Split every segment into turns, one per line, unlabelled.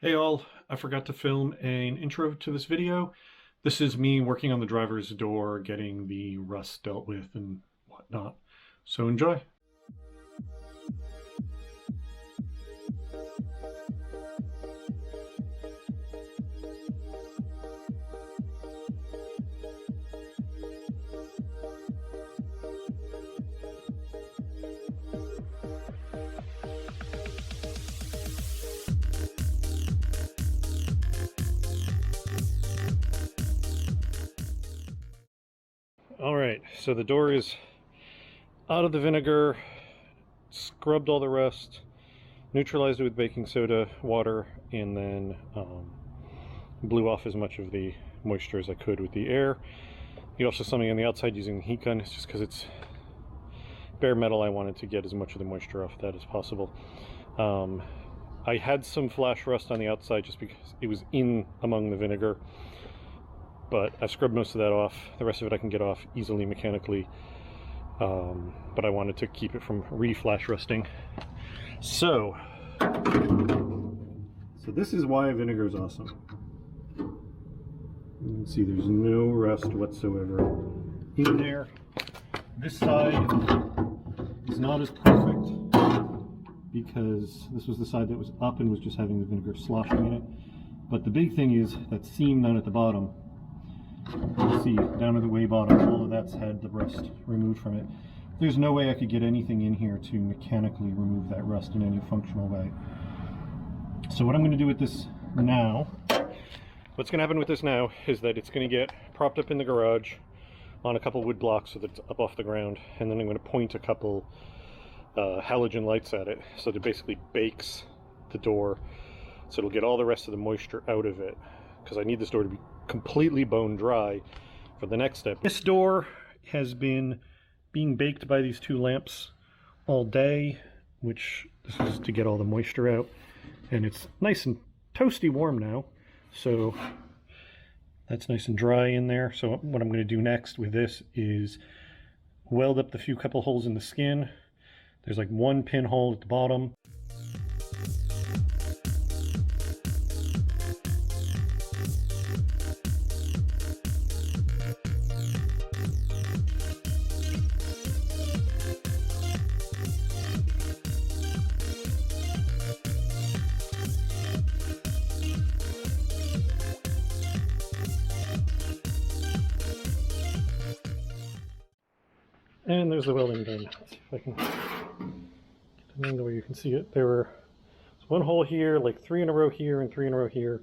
Hey all, I forgot to film an intro to this video. This is me working on the driver's door, getting the rust dealt with and whatnot. So enjoy. All right, so the door is out of the vinegar, scrubbed all the rust, neutralized it with baking soda, water, and then blew off as much of the moisture as I could with the air. You also something on the outside using the heat gun. It's just because it's bare metal, I wanted to get as much of the moisture off that as possible. I had some flash rust on the outside just because it was in among the vinegar, but I scrubbed most of that off. The rest of it I can get off easily mechanically, but I wanted to keep it from re-flash rusting. So this is why vinegar is awesome. You can see there's no rust whatsoever in there. This side is not as perfect because this was the side that was up and was just having the vinegar sloshing in it. But the big thing is that seam down at the bottom. You see down at the way bottom, all of that's had the rust removed from it. There's no way I could get anything in here to mechanically remove that rust in any functional way. So what I'm going to do with this now, what's going to happen with this now is that it's going to get propped up in the garage on a couple wood blocks so that it's up off the ground, and then I'm going to point a couple halogen lights at it so that it basically bakes the door so it'll get all the rest of the moisture out of it, because I need this door to be completely bone dry for the next step. This door has been being baked by these two lamps all day, which this is to get all the moisture out, and it's nice and toasty warm now, so that's nice and dry in there. So what I'm going to do next with this is weld up the couple holes in the skin. There's like one pinhole at the bottom. And there's the welding gun. Let's see if I can get an angle where you can see it. There was one hole here, like 3 in a row here, and 3 in a row here.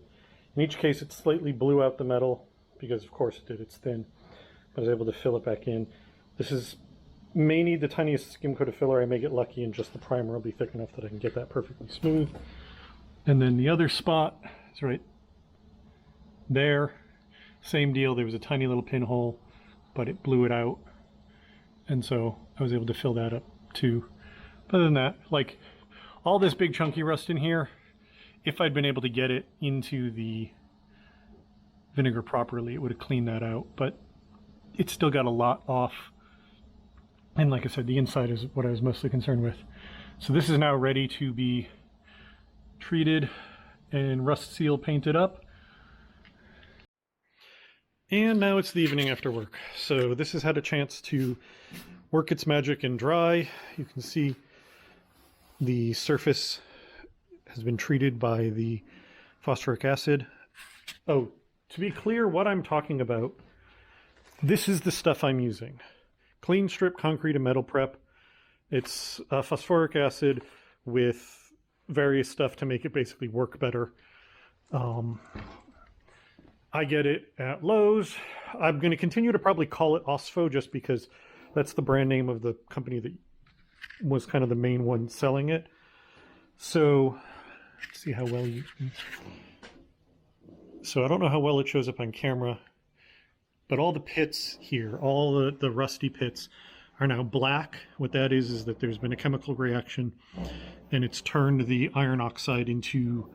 In each case, it slightly blew out the metal, because of course it did, it's thin. But I was able to fill it back in. This may need the tiniest skim coat of filler. I may get lucky and just the primer will be thick enough that I can get that perfectly smooth. And then the other spot is right there. Same deal, there was a tiny little pinhole, but it blew it out. And so I was able to fill that up too. Other than that, like all this big chunky rust in here, if I'd been able to get it into the vinegar properly, it would have cleaned that out, but it's still got a lot off. And like I said, the inside is what I was mostly concerned with. So this is now ready to be treated and rust seal painted up. And now it's the evening after work. So this has had a chance to work its magic and dry. You can see the surface has been treated by the phosphoric acid. Oh, to be clear what I'm talking about, this is the stuff I'm using. Clean strip concrete and metal prep. It's phosphoric acid with various stuff to make it basically work better. I get it at Lowe's. I'm going to continue to probably call it Osfo just because that's the brand name of the company that was kind of the main one selling it. So let's see how well you can. So I don't know how well it shows up on camera, but all the pits here, all the rusty pits are now black. What that is that there's been a chemical reaction and it's turned the iron oxide into,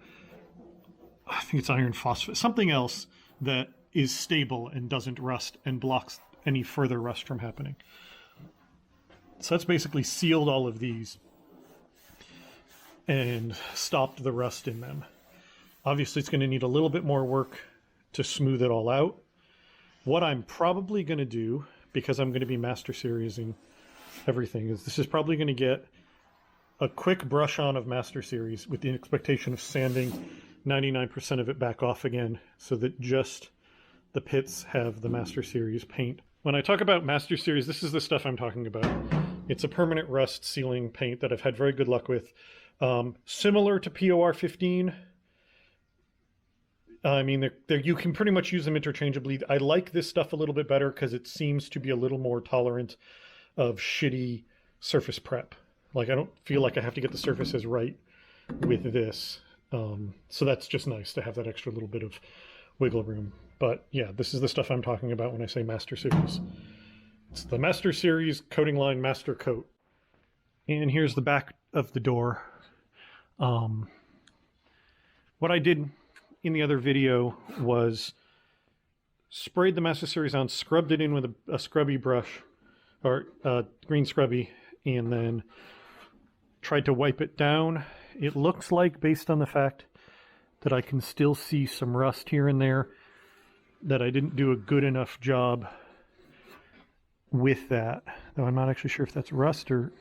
I think it's iron phosphate, something else that is stable and doesn't rust and blocks any further rust from happening. So that's basically sealed all of these and stopped the rust in them. Obviously, it's going to need a little bit more work to smooth it all out. What I'm probably going to do, because I'm going to be master seriesing everything, is this is probably going to get a quick brush on of master series with the expectation of sanding 99% of it back off again so that just the pits have the master series paint. When I talk about master series, this is the stuff I'm talking about. It's a permanent rust sealing paint that I've had very good luck with. Similar to POR 15. I mean, you can pretty much use them interchangeably. I like this stuff a little bit better because it seems to be a little more tolerant of shitty surface prep. Like, I don't feel like I have to get the surfaces right with this. So that's just nice to have that extra little bit of wiggle room. But yeah, this is the stuff I'm talking about when I say Master Series. It's the Master Series Coating Line Master Coat. And here's the back of the door. What I did in the other video was sprayed the Master Series on, scrubbed it in with a scrubby brush, or green scrubby, and then tried to wipe it down. It looks like, based on the fact that I can still see some rust here and there, that I didn't do a good enough job with that. Though I'm not actually sure if that's rust or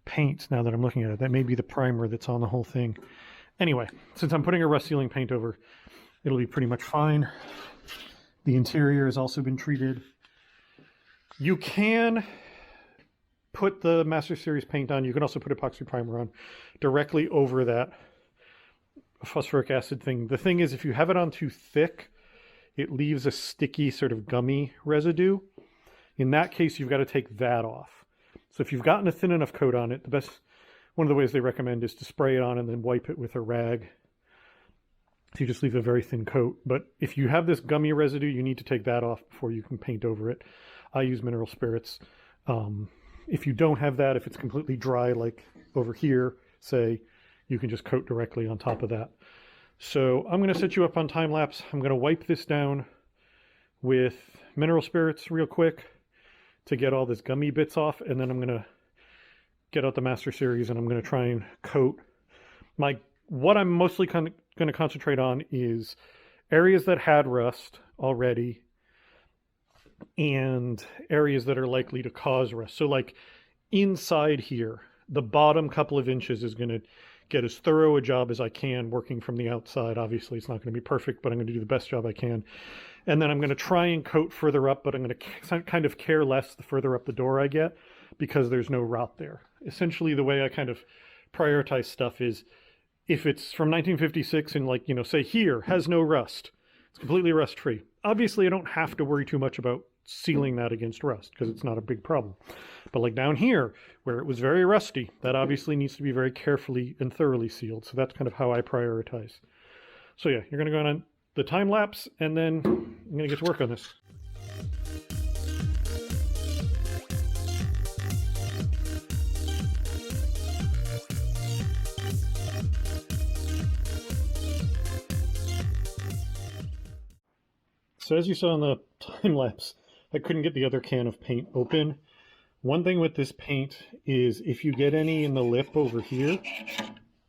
paint now that I'm looking at it. That may be the primer that's on the whole thing. Anyway, since I'm putting a rust sealing paint over, it'll be pretty much fine. The interior has also been treated. You can put the Master Series paint on. You can also put epoxy primer on directly over that phosphoric acid thing. The thing is, if you have it on too thick, it leaves a sticky sort of gummy residue. In that case, you've got to take that off. So if you've gotten a thin enough coat on it, one of the ways they recommend is to spray it on and then wipe it with a rag. So you just leave a very thin coat. But if you have this gummy residue, you need to take that off before you can paint over it. I use mineral spirits. If you don't have that, if it's completely dry, like over here, say, you can just coat directly on top of that. So I'm going to set you up on time lapse. I'm going to wipe this down with mineral spirits real quick to get all this gummy bits off, and then I'm going to get out the Master Series and I'm going to try and coat. What I'm mostly going to concentrate on is areas that had rust already and areas that are likely to cause rust. So like inside here, the bottom couple of inches is going to get as thorough a job as I can working from the outside. Obviously, it's not going to be perfect, but I'm going to do the best job I can. And then I'm going to try and coat further up, but I'm going to kind of care less the further up the door I get because there's no rot there. Essentially, the way I kind of prioritize stuff is if it's from 1956 and, like, say here has no rust, it's completely rust free. Obviously, I don't have to worry too much about sealing that against rust because it's not a big problem. But like down here where it was very rusty, that obviously needs to be very carefully and thoroughly sealed. So that's kind of how I prioritize. So yeah, you're going to go on the time lapse and then I'm going to get to work on this. So as you saw in the time lapse, I couldn't get the other can of paint open. One thing with this paint is if you get any in the lip over here,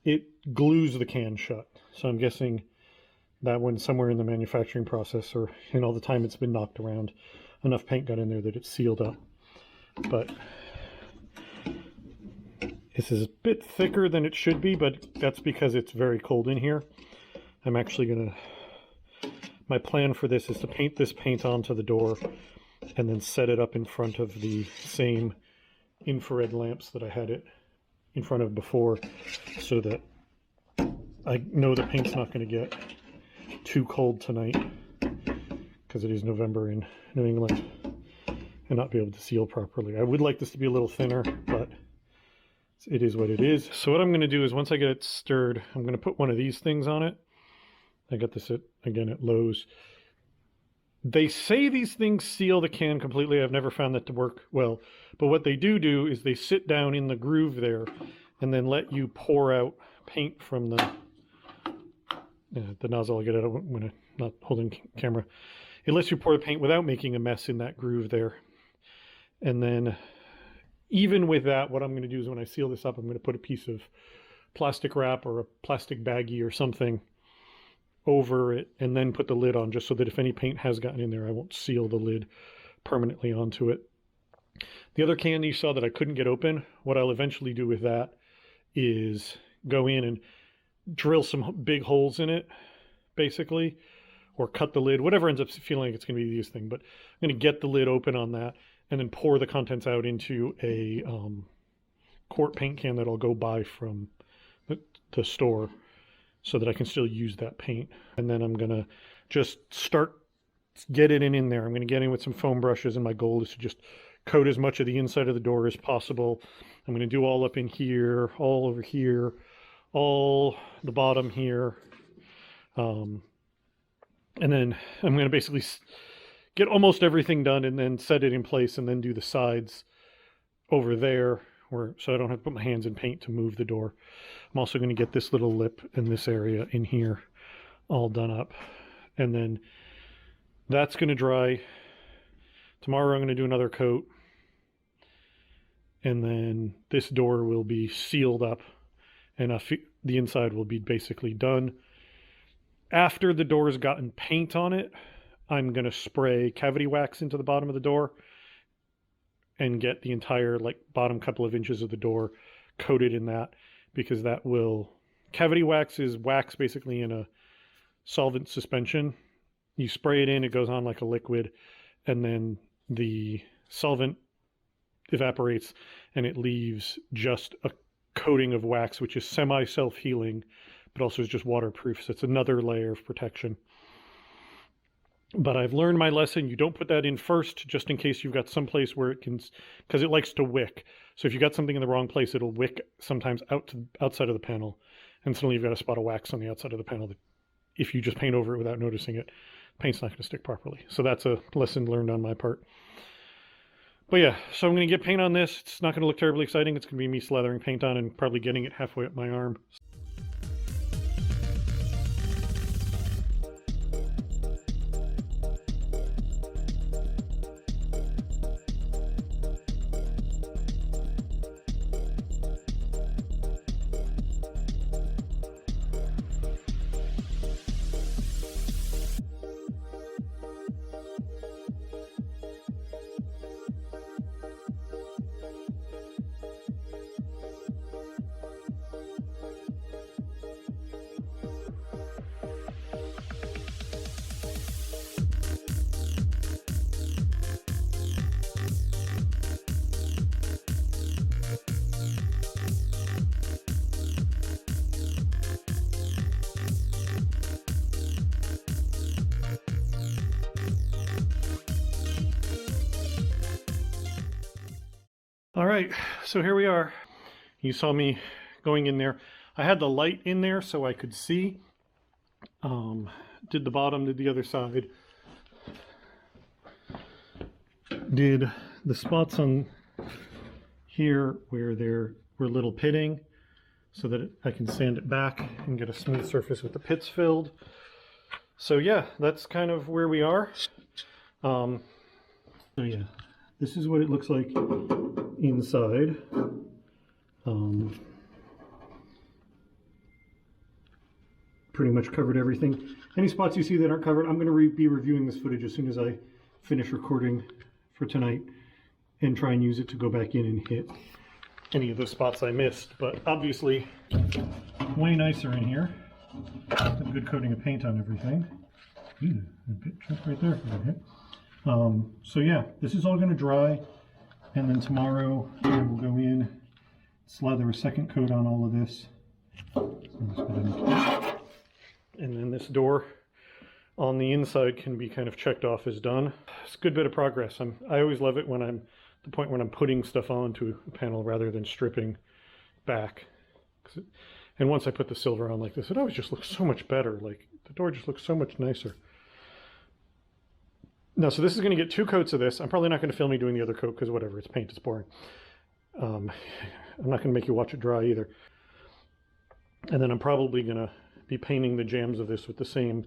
it glues the can shut. So I'm guessing that one somewhere in the manufacturing process or in all the time it's been knocked around, enough paint got in there that it's sealed up. But this is a bit thicker than it should be, but that's because it's very cold in here. I'm actually my plan for this is to paint this paint onto the door and then set it up in front of the same infrared lamps that I had it in front of before so that I know the paint's not going to get too cold tonight because it is November in New England and not be able to seal properly. I would like this to be a little thinner, but it is what it is. So what I'm going to do is once I get it stirred, I'm going to put one of these things on it. I got this again at Lowe's. They say these things seal the can completely. I've never found that to work well. But what they do is they sit down in the groove there and then let you pour out paint from the nozzle. I'll get it out when I'm not holding camera. It lets you pour the paint without making a mess in that groove there. And then even with that, what I'm going to do is when I seal this up, I'm going to put a piece of plastic wrap or a plastic baggie or something over it and then put the lid on, just so that if any paint has gotten in there, I won't seal the lid permanently onto it. The other can you saw that I couldn't get open, what I'll eventually do with that is go in and drill some big holes in it, basically, or cut the lid, whatever ends up feeling like it's going to be the easiest thing. But I'm going to get the lid open on that and then pour the contents out into a quart paint can that I'll go buy from the store so that I can still use that paint. And then I'm going to just get it in there. I'm going to get in with some foam brushes, and my goal is to just coat as much of the inside of the door as possible. I'm going to do all up in here, all over here, all the bottom here. And then I'm going to basically get almost everything done and then set it in place, and then do the sides over there so I don't have to put my hands in paint to move the door. I'm also going to get this little lip in this area in here all done up. And then that's going to dry. Tomorrow I'm going to do another coat. And then this door will be sealed up, and the inside will be basically done. After the door's gotten paint on it, I'm going to spray cavity wax into the bottom of the door and get the entire bottom couple of inches of the door coated in that, because that will... Cavity wax is wax basically in a solvent suspension. You spray it in, it goes on like a liquid, and then the solvent evaporates and it leaves just a coating of wax, which is semi-self-healing, but also is just waterproof. So it's another layer of protection. But I've learned my lesson. You don't put that in first, just in case you've got some place where it can, because it likes to wick. So if you got something in the wrong place, it'll wick sometimes outside of the panel. And suddenly you've got a spot of wax on the outside of the panel that if you just paint over it without noticing it, paint's not going to stick properly. So that's a lesson learned on my part. But yeah, so I'm going to get paint on this. It's not going to look terribly exciting. It's going to be me slathering paint on and probably getting it halfway up my arm. All right, so here we are. You saw me going in there. I had the light in there so I could see. Did the bottom, did the other side. Did the spots on here where there were little pitting so that I can sand it back and get a smooth surface with the pits filled. So yeah, that's kind of where we are. So yeah, this is what it looks like inside. Pretty much covered everything. Any spots you see that aren't covered, I'm going to be reviewing this footage as soon as I finish recording for tonight and try and use it to go back in and hit any of the spots I missed. But obviously, way nicer in here. A good coating of paint on everything. Ooh, a bit trick right there for a hit. So yeah, this is all going to dry, and then tomorrow I will go in, slather a second coat on all of this. And then this door on the inside can be kind of checked off as done. It's a good bit of progress. I always love it when I'm at the point when I'm putting stuff onto a panel rather than stripping back. And once I put the silver on like this, it always just looks so much better. Like the door just looks so much nicer. Now, so this is going to get 2 coats of this. I'm probably not going to film me doing the other coat because whatever, it's paint, it's boring. I'm not going to make you watch it dry either. And then I'm probably going to be painting the jambs of this with the same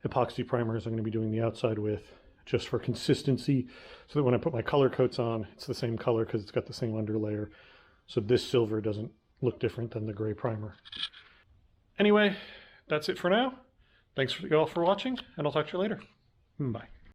epoxy primers I'm going to be doing the outside with, just for consistency, so that when I put my color coats on, it's the same color because it's got the same underlayer. So this silver doesn't look different than the gray primer. Anyway, that's it for now. Thanks for you all for watching, and I'll talk to you later. Bye.